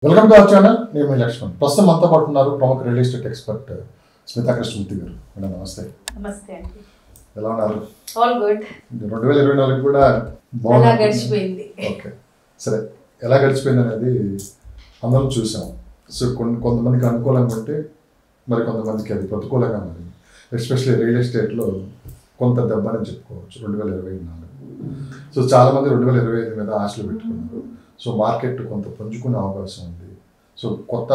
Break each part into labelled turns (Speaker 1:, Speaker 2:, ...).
Speaker 1: Welcome to our channel. నేను మీ లక్ష్మణ్. ప్రస్తుతం మనతో పాటు ఉన్నారు ప్రముఖ real estate expert Smita Krishnamurthy గారు. మేడం నమస్తే.
Speaker 2: నమస్తే అండి.
Speaker 1: ఎలా ఉన్నారు?
Speaker 2: All good.
Speaker 1: 2024 కూడా
Speaker 2: బాగా గడిచిపోయింది.
Speaker 1: ఓకే, సరే, ఎలా గడిచిపోయింది అనేది అందరం చూసాం. సో కొంతమందికి అనుకూలంగా ఉంటే మరి కొంతమందికి అది ప్రతికూలంగా ఉంది. ఎస్పెషల్లీ రియల్ ఎస్టేట్లో కొంత దెబ్బని చెప్పుకోవచ్చు 2024. సో చాలామంది 2025 మీద ఆశలు పెట్టుకున్నారు. సో మార్కెట్ కొంత పుంజుకునే అవకాశం ఉంది. సో కొత్త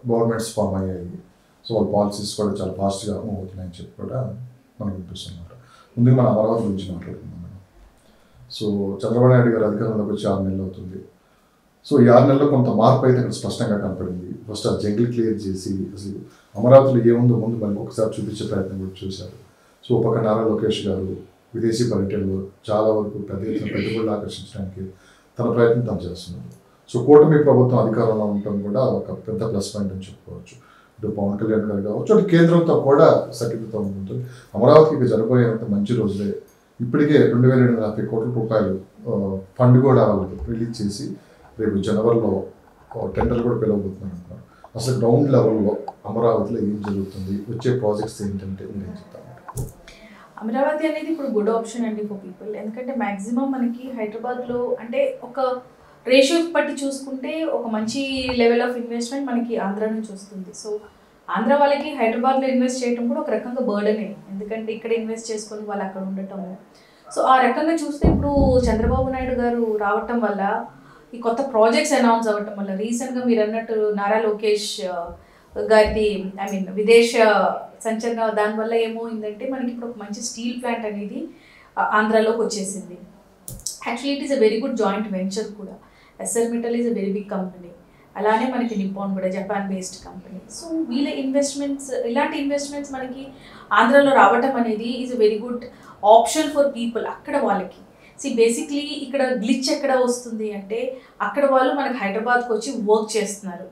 Speaker 1: గవర్నమెంట్స్ ఫామ్ అయ్యాయి. సో వాళ్ళ పాలసీస్ కూడా చాలా ఫాస్ట్గా మూవ్ అవుతున్నాయని చెప్పి కూడా మనకు వినిపిస్తున్నారు. ముందుగా మన అమరావతి గురించి మాట్లాడుతున్నాం మేడం. సో చంద్రబాబు నాయుడు గారు అధికారంలోకి వచ్చి 6 నెలలు అవుతుంది. సో ఈ 6 నెలల్లో కొంత మార్పు అయితే ఇక్కడ స్పష్టంగా కనపడింది. ఫస్ట్ ఆ జంగిల్ క్లియర్ చేసి అసలు అమరావతిలో ఏముందో ముందు మనకి ఒకసారి చూపించే ప్రయత్నం కూడా చూశారు. సో ఒక పక్క నారా లోకేష్ గారు విదేశీ పర్యటనలో చాలా వరకు పెద్ద ఎత్తున పెట్టుబడులు ఆకర్షించడానికి తన ప్రయత్నం తను చేస్తున్నారు. సో కూటమి ప్రభుత్వం అధికారంలో ఉండటం కూడా ఒక పెద్ద ప్లస్ పాయింట్ అని చెప్పుకోవచ్చు. ఇటు పవన్ కళ్యాణ్ గారు కావచ్చు, అటు కేంద్రంతో కూడా సఖ్యతతో ఉంటుంది. అమరావతికి జరగబోయేంత మంచి రోజులే. ఇప్పటికే 2750 కోట్ల రూపాయలు ఫండ్ కూడా వాళ్ళకి రిలీజ్ చేసి రేపు జనవరిలో టెండర్లు కూడా పిలవబోతున్నారు అంటున్నారు. అసలు గ్రౌండ్ లెవెల్లో అమరావతిలో ఏం జరుగుతుంది, వచ్చే ప్రాజెక్ట్స్ ఏంటంటే మీరు ఏం చెప్తారు?
Speaker 2: అమరావతి అనేది ఇప్పుడు గుడ్ ఆప్షన్ అండి ఫర్ పీపుల్. ఎందుకంటే మ్యాక్సిమం మనకి హైదరాబాద్లో అంటే ఒక రేషియో బట్టి చూసుకుంటే ఒక మంచి లెవెల్ ఆఫ్ ఇన్వెస్ట్మెంట్ మనకి ఆంధ్ర నుంచి వస్తుంది. సో ఆంధ్ర వాళ్ళకి హైదరాబాద్లో ఇన్వెస్ట్ చేయడం కూడా ఒక రకంగా బర్డనే. ఎందుకంటే ఇక్కడ ఇన్వెస్ట్ చేసుకొని వాళ్ళు అక్కడ ఉండటము. సో ఆ రకంగా చూస్తే ఇప్పుడు చంద్రబాబు నాయుడు గారు రావటం వల్ల, ఈ కొత్త ప్రాజెక్ట్స్ అనౌన్స్ అవ్వటం వల్ల, రీసెంట్గా మీరు అన్నట్టు నారా లోకేష్ గారి విదేశ సంచలన దానివల్ల ఏమోయిందంటే మనకి ఇప్పుడు ఒక మంచి స్టీల్ ప్లాంట్ అనేది ఆంధ్రాలోకి వచ్చేసింది. Actually it is a very good joint venture కూడా. SR metal is a very big company. అలానే మనకి నిప్పాన్ కూడా జపాన్ బేస్డ్ కంపెనీ. సో వీళ్ళ ఇన్వెస్ట్మెంట్స్, ఇలాంటి ఇన్వెస్ట్మెంట్స్ మనకి ఆంధ్రాలో రావటం అనేది is a very good option for people. అక్కడ వాళ్ళకి బేసిక్లీ ఇక్కడ గ్లిచ్ ఎక్కడ వస్తుంది అంటే అక్కడ వాళ్ళు మనకి హైదరాబాద్కి వచ్చి వర్క్ చేస్తున్నారు.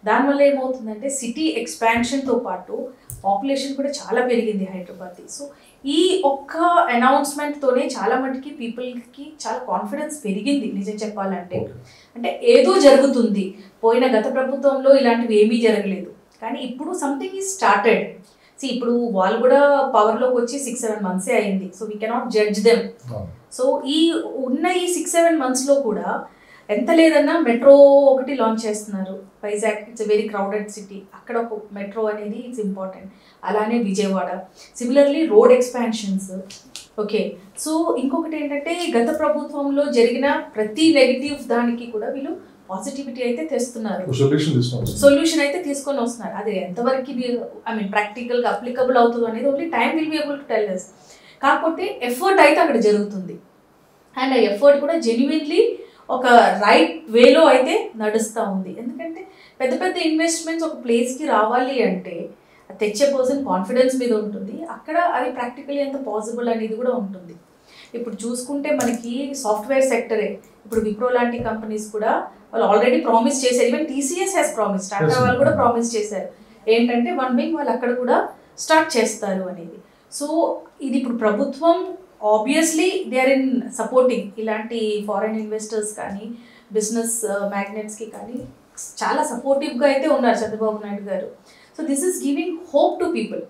Speaker 2: దానివల్ల ఏమవుతుందంటే సిటీ ఎక్స్పాన్షన్తో పాటు పాపులేషన్ కూడా చాలా పెరిగింది హైదరాబాద్ది. సో ఈ ఒక్క అనౌన్స్మెంట్తోనే చాలా మటుకి పీపుల్కి చాలా కాన్ఫిడెన్స్ పెరిగింది నిజం చెప్పాలంటే. అంటే ఏదో జరుగుతుంది, పోయిన గత ప్రభుత్వంలో ఇలాంటివి ఏమీ జరగలేదు, కానీ ఇప్పుడు సంథింగ్ ఈజ్ స్టార్టెడ్. ఇప్పుడు వాళ్ళు కూడా పవర్లోకి వచ్చి 6-7 months అయింది. So we cannot judge them. So ఈ ఉన్న ఈ 6-7 monthsలో కూడా ఎంత లేదన్నా మెట్రో ఒకటి లాంచ్ చేస్తున్నారు. Vizag it's a very crowded city, అక్కడ ఒక మెట్రో అనేది ఇట్స్ ఇంపార్టెంట్. అలానే Vijayawada similarly road expansions. Okay, so ఇంకొకటి ఏంటంటే గత ప్రభుత్వంలో జరిగిన ప్రతి నెగిటివ్ దానికి కూడా వీళ్ళు పాజిటివిటీ అయితే తెస్తున్నారు, సొల్యూషన్ అయితే తీసుకొని వస్తున్నారు. అది ఎంతవరకు ప్రాక్టికల్గా అప్లికబుల్ అవుతుంది అనేది only time will be able to tell us. కాకపోతే ఎఫర్ట్ అయితే అక్కడ జరుగుతుంది. అండ్ ఆ ఎఫర్ట్ కూడా జెన్యున్లీ ఒక రైట్ వేలో అయితే నడుస్తూ ఉంది. ఎందుకంటే పెద్ద పెద్ద ఇన్వెస్ట్మెంట్స్ ఒక ప్లేస్కి రావాలి అంటే తెచ్చే పర్సన్ కాన్ఫిడెన్స్ మీద ఉంటుంది. అక్కడ అది ప్రాక్టికల్లీ ఎంత పాసిబుల్ అనేది కూడా ఉంటుంది. ఇప్పుడు చూసుకుంటే మనకి సాఫ్ట్వేర్ సెక్టరే, ఇప్పుడు విప్రో లాంటి కంపెనీస్ కూడా వాళ్ళు ఆల్రెడీ ప్రామిస్ చేశారు. Even TCS has promise, Tata వాళ్ళు కూడా ప్రామిస్ చేశారు ఏంటంటే 1 week వాళ్ళు అక్కడ కూడా స్టార్ట్ చేస్తారు అనేది. సో ఇది ఇప్పుడు ప్రభుత్వం obviously they are in supporting ఇలాంటి ఫారెన్ ఇన్వెస్టర్స్ కానీ బిజినెస్ మ్యాగ్నెట్స్కి కానీ చాలా సపోర్టివ్గా అయితే ఉన్నారు Chandrababu Naidu garu. So this is giving hope to people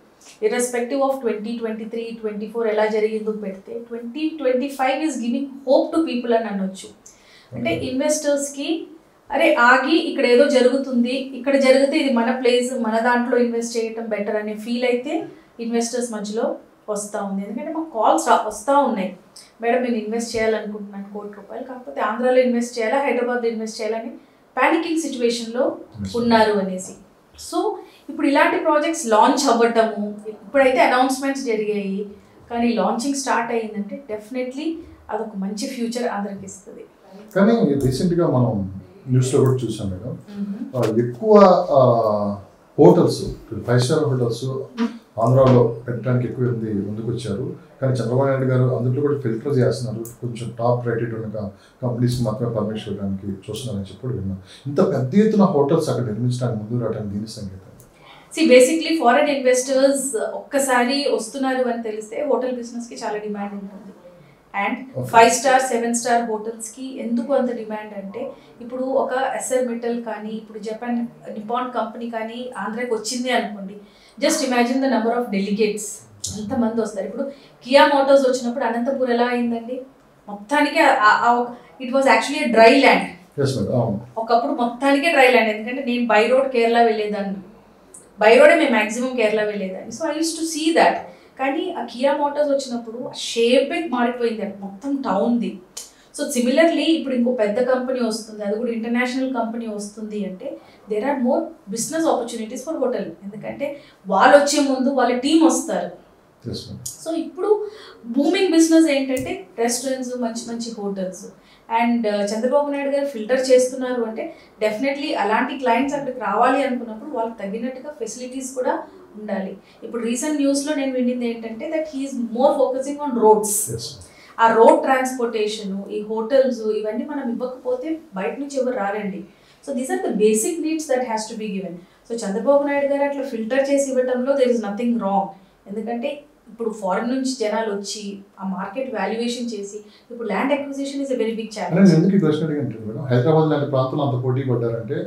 Speaker 2: irrespective of 2023, 2024 ఎలా జరిగిందో పెడితే 2025 is giving hope to people అని అనొచ్చు. అంటే ఇన్వెస్టర్స్కి అరే ఆగి ఇక్కడ ఏదో జరుగుతుంది, ఇక్కడ జరిగితే ఇది మన ప్లేస్, మన దాంట్లో ఇన్వెస్ట్ చేయటం బెటర్ అనే ఫీల్ అయితే ఇన్వెస్టర్స్ మధ్యలో వస్తూ ఉంది. ఎందుకంటే మాకు కాల్స్ వస్తూ ఉన్నాయి, మేడం నేను ఇన్వెస్ట్ చేయాలనుకుంటున్నాను 1 కోటి రూపాయలు, కాకపోతే ఆంధ్రాలో ఇన్వెస్ట్ చేయాలా హైదరాబాద్లో ఇన్వెస్ట్ చేయాలని ప్యానికింగ్ సిచ్యువేషన్లో ఉన్నారు అనేసి. సో ఇప్పుడు ఇలాంటి ప్రాజెక్ట్స్ లాంచ్ అవ్వటము, ఇప్పుడైతే అనౌన్స్మెంట్స్ జరిగాయి, కానీ లాంచింగ్ స్టార్ట్ అయ్యిందంటే డెఫినెట్లీ అదొక మంచి ఫ్యూచర్ అందరికి ఇస్తుంది.
Speaker 1: కానీ రీసెంట్గా మనం న్యూస్లో కూడా చూసాం మేడం, ఎక్కువ హోటల్స్ 5-star హోటల్స్ ఆంధ్రాలో పెట్టడానికి ఎక్కువ మంది ముందుకు వచ్చారు. కానీ చంద్రబాబు నాయుడు గారు అందులో కూడా ఫిల్టర్ చేస్తున్నారు, కొంచెం టాప్ రేటెడ్ ఉన్న కంపెనీస్కి మాత్రమే పర్మిషన్ ఇవ్వడానికి చూస్తున్నారని చెప్పి విన్నాం. ఇంత పెద్ద ఎత్తున హోటల్స్ అక్కడ నిర్మించడానికి ముందు రావడానికి దీని సంగీతం
Speaker 2: బేసిక్లీ ఫారెన్ ఇన్వెస్టర్స్ ఒక్కసారి వస్తున్నారు అని తెలిస్తే హోటల్ బిజినెస్కి చాలా డిమాండ్ ఉంటుంది. అండ్ 5-star 7-star హోటల్స్కి ఎందుకు అంత డిమాండ్ అంటే ఇప్పుడు ఒక ఎస్ఆర్ మెటల్ కానీ ఇప్పుడు జపాన్ నిపాన్ కంపెనీ కానీ ఆంధ్రాకి వచ్చింది అనుకోండి, just imagine the number of delegates ఎంతమంది వస్తారు. ఇప్పుడు కియా మోటార్స్ వచ్చినప్పుడు అనంతపూర్ ఎలా అయిందండి, మొత్తానికి it was actually dry land. ఒకప్పుడు మొత్తానికే డ్రై ల్యాండ్, ఎందుకంటే నేను బై రోడ్ కేరళ వెళ్ళేదాన్ని, బై రోడే మేము మ్యాక్సిమం కేరళ వెళ్ళేదాన్ని. So I use to see that. కానీ ఆ కియా మోటార్స్ వచ్చినప్పుడు ఆ షేపే మారిపోయింది అండి మొత్తం టౌన్ది. సో సిమిలర్లీ ఇప్పుడు ఇంకో పెద్ద కంపెనీ వస్తుంది, అది కూడా ఇంటర్నేషనల్ కంపెనీ వస్తుంది అంటే there are more business opportunities for hotel, ఎందుకంటే వాళ్ళు వచ్చే ముందు వాళ్ళ టీం వస్తారు. సో ఇప్పుడు బూమింగ్ బిజినెస్ ఏంటంటే రెస్టారెంట్స్, మంచి మంచి హోటల్స్. అండ్ చంద్రబాబు నాయుడు గారు ఫిల్టర్ చేస్తున్నారు అంటే డెఫినెట్లీ అలాంటి క్లయింట్స్ అక్కడికి రావాలి అనుకున్నప్పుడు వాళ్ళకి తగ్గినట్టుగా ఫెసిలిటీస్ కూడా ఉండాలి. ఇప్పుడు రీసెంట్ న్యూస్లో నేను వినింది ఏంటంటే that he is more focusing on roads. ఆ రోడ్ ట్రాన్స్పోర్టేషన్, ఈ హోటల్స్ ఇవన్నీ మనం ఇవ్వకపోతే బయట నుంచి ఎవరు రారండి. So these are the basic needs that has to be given. So Chandrababu Naidu garu అట్లా ఫిల్టర్ చేసి ఇవ్వడంలో దేర్ ఇస్ నథింగ్ రాంగ్, ఎందుకంటే ఇప్పుడు ఫారెన్ నుంచి జనాలు వచ్చి ఆ మార్కెట్ వాల్యుయేషన్ చేసి ఇప్పుడు land acquisition is a very big challenge.
Speaker 1: ఎందుకు ఈ ప్రశ్న అడిగాను మేడం, హైదరాబాద్ లాంటి ప్రాంతంలో అంత పోటీ పడ్డారంటే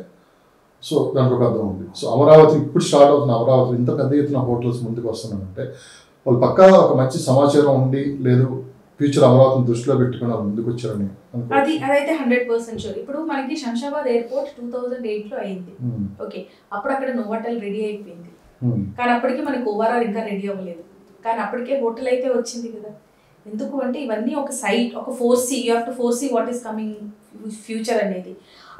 Speaker 1: సో దానికి ఒక అర్థం ఉంది. సో అమరావతి ఇప్పుడు స్టార్ట్ అవుతున్న అమరావతి ఇంత పెద్ద ఎత్తున హోటల్స్ ముందుకు వస్తున్నారంటే వాళ్ళు పక్కా ఒక మంచి సమాచారం ఉండి లేదు ఫ్యూచర్ అమరావతిని దృష్టిలో పెట్టుకుని వాళ్ళు ముందుకు వచ్చారని
Speaker 2: అదైతే 100% షూర్. ఇప్పుడు మనకి శంషాబాద్ ఎయిర్పోర్ట్ 2008లో అయింది, ఓకే, అప్పుడు అక్కడ నోవాటెల్ రెడీ అయిపోయింది, కానీ అప్పటికి మనకి ఓవరాల్ ఇంకా రెడీ అవ్వలేదు, కానీ అప్పటికే హోటల్ అయితే వచ్చింది కదా. ఎందుకు అంటే ఇవన్నీ ఒక సైట్, ఒక foresee, you have to foresee what is coming future అనేది.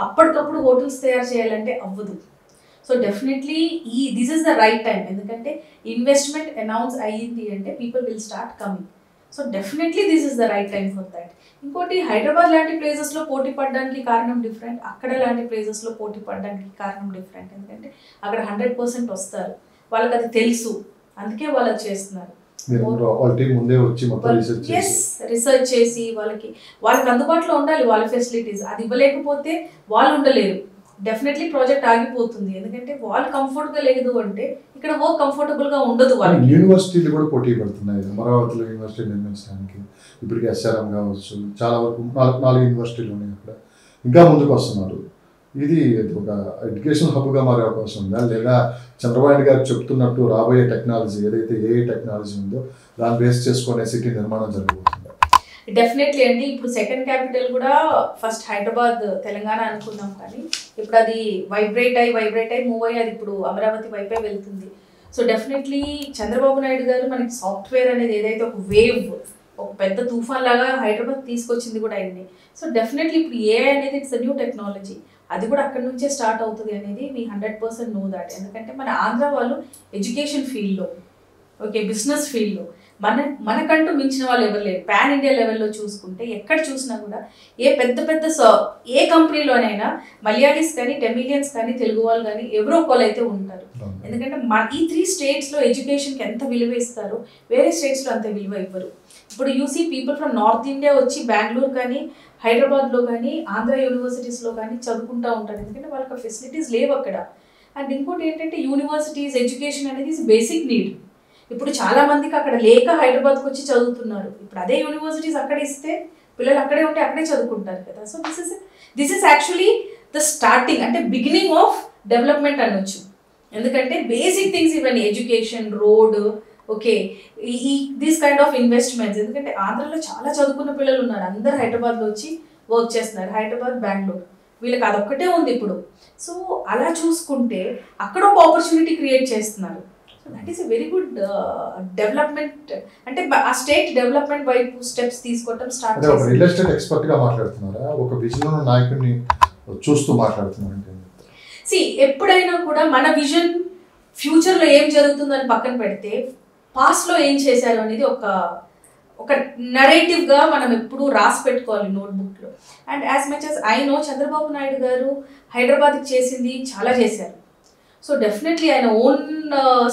Speaker 2: అప్పటికప్పుడు హోటల్స్ తయారు చేయాలంటే అవ్వదు. So definitely this is the right time, ఎందుకంటే ఇన్వెస్ట్మెంట్ అనౌన్స్ అయ్యింది అంటే people will start coming. So definitely this is the right time for that. ఇంకోటి హైదరాబాద్ లాంటి ప్లేసెస్లో పోటీ పడడానికి కారణం డిఫరెంట్, అక్కడ లాంటి ప్లేసెస్లో పోటీ పడడానికి కారణం డిఫరెంట్, ఎందుకంటే అక్కడ 100% వస్తారు, వాళ్ళకి అది తెలుసు, అందుకే వాళ్ళు చేస్తున్నారు. రీసెర్చ్ చేసి వాళ్ళకి అందుబాటులో ఉండాలి వాళ్ళ ఫెసిలిటీస్, అది ఇవ్వలేకపోతే వాళ్ళు ఉండలేరు. డెఫినెట్లీ ప్రాజెక్ట్ ఆగిపోతుంది, ఎందుకంటే వాళ్ళు కంఫర్ట్గా లేదు అంటే ఇక్కడ వర్క్ కంఫర్టబుల్గా ఉండదు. వాళ్ళకి
Speaker 1: యూనివర్సిటీలు కూడా పోటీ పడుతున్నాయి అమరావతిలో యూనివర్సిటీ నిర్మించడానికి. ఇప్పటికీ ఎస్ఆర్ఎం కావచ్చు, చాలా వరకు 4 యూనివర్సిటీలు ఉన్నాయి అక్కడ, ఇంకా ముందుకు వస్తున్నారు. ఇది ఒక ఎడ్యుకేషన్ హబ్గా మారే అవకాశం ఉందా, లేదా చంద్రబాబు నాయుడు గారు చెప్తున్నట్టు రాబోయే టెక్నాలజీ ఏదైతే ఏ టెక్నాలజీ ఉందో దాన్ని బేస్ చేసుకునే సిటీ నిర్మాణం జరగబోతుంది?
Speaker 2: డెఫినెట్లీ అండి. ఇప్పుడు సెకండ్ క్యాపిటల్ కూడా ఫస్ట్ హైదరాబాద్ తెలంగాణ అనుకున్నాం, కానీ ఇప్పుడు అది వైబ్రేట్ అయ్యి మూవ్ అయ్యి అది ఇప్పుడు అమరావతి వైపే వెళ్తుంది. సో డెఫినెట్లీ చంద్రబాబు నాయుడు గారు మనకి సాఫ్ట్వేర్ అనేది ఏదైతే ఒక వేవ్, ఒక పెద్ద తుఫాన్ లాగా హైదరాబాద్ తీసుకొచ్చింది కూడా అయింది. సో డెఫినెట్లీ ఇప్పుడు ఏఐ అనేది ఇట్స్ అ న్యూ టెక్నాలజీ, అది కూడా అక్కడి నుంచే స్టార్ట్ అవుతుంది అనేది వీ 100% నో దాట్. ఎందుకంటే మన ఆంధ్ర వాళ్ళు ఎడ్యుకేషన్ ఫీల్డ్లో, ఓకే, బిజినెస్ ఫీల్డ్లో మనకంటూ మించిన వాళ్ళు ఎవరు లేరు. పాన్ ఇండియా లెవెల్లో చూసుకుంటే ఎక్కడ చూసినా కూడా ఏ కంపెనీలోనైనా మలయాళీస్ కానీ, టెమిలియన్స్ కానీ, తెలుగు వాళ్ళు కానీ ఎవరో ఒకళ్ళు అయితే ఉంటారు. ఎందుకంటే ఈ 3 స్టేట్స్లో ఎడ్యుకేషన్కి ఎంత విలువ ఇస్తారో వేరే స్టేట్స్లో అంత విలువ ఇవ్వరు. ఇప్పుడు you see people from north India వచ్చి బెంగళూరు కానీ, హైదరాబాద్లో కానీ, ఆంధ్ర యూనివర్సిటీస్లో కానీ చదువుకుంటూ ఉంటారు, ఎందుకంటే వాళ్ళకి ఫెసిలిటీస్ లేవు అక్కడ. అండ్ ఇంకోటి ఏంటంటే యూనివర్సిటీస్, ఎడ్యుకేషన్ అనేది బేసిక్ నీడ్. ఇప్పుడు చాలా మందికి అక్కడ లేక హైదరాబాద్కి వచ్చి చదువుతున్నారు. ఇప్పుడు అదే యూనివర్సిటీస్ అక్కడ ఇస్తే పిల్లలు అక్కడే ఉంటే అక్కడే చదువుకుంటారు కదా. So this is actually the starting, అంటే బిగినింగ్ ఆఫ్ డెవలప్మెంట్ అనొచ్చు. ఎందుకంటే బేసిక్ థింగ్స్ ఇవన్నీ, education, road, okay, these kind of investments. ఎందుకంటే ఆంధ్రలో చాలా చదువుకున్న పిల్లలు ఉన్నారు, అందరు హైదరాబాద్లో వచ్చి వర్క్ చేస్తున్నారు, హైదరాబాద్, బెంగళూరు, వీళ్ళకి అదొక్కటే ఉంది ఇప్పుడు. సో అలా చూసుకుంటే అక్కడ ఒక ఆపర్చునిటీ క్రియేట్ చేస్తున్నారు. So that is a very good development, అంటే ఆ స్టేట్ డెవలప్మెంట్ వైపు స్టెప్స్ తీసుకోవడం స్టార్ట్ చేస్తారు.
Speaker 1: రియల్ ఎస్టేట్ ఎక్స్పర్ట్ గా మాట్లాడుతున్నారా, ఒక విజన్ ఉన్న నాయకుడిని చూస్తూ మాట్లాడుతున్నారంటే?
Speaker 2: ఎప్పుడైనా కూడా మన విజన్ ఫ్యూచర్లో ఏం జరుగుతుందని పక్కన పెడితే పాస్ట్లో ఏం చేశారు అనేది ఒక నరేటివ్గా మనం ఎప్పుడూ రాసి పెట్టుకోవాలి నోట్బుక్లో. And as much as I know Chandrababu Naidu garu హైదరాబాద్కి చేసింది చాలా చేశారు. సో డెఫినెట్లీ ఆయన ఓన్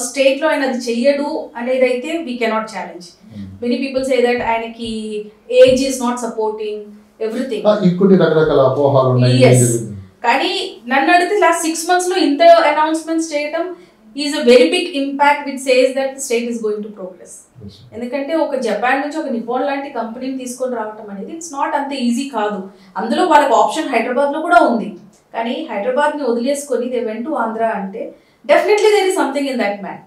Speaker 2: స్టేట్లో ఆయన అది చెయ్యడు అనేది అయితే we cannot challenge. Many people say that ఆయనకి age is not supporting everything,
Speaker 1: రకరకాల అపోహలు ఉన్నాయి.
Speaker 2: కానీ నన్ను అడిగితే లాస్ట్ 6 monthsలో ఇంత అనౌన్స్మెంట్స్ చేయటం is a very big impact which says that state is going to progress. ఎందుకంటే ఒక జపాన్ నుంచి ఒక నిపాన్ లాంటి కంపెనీని తీసుకొని రావటం అనేది ఇట్స్ నాట్ అంత ఈజీ కాదు. అందులో వాళ్ళకి ఆప్షన్ హైదరాబాద్లో కూడా ఉంది, కానీ హైదరాబాద్ని వదిలేసుకొని దే వెంట్ టు ఆంధ్ర అంటే definitely there is something in that man.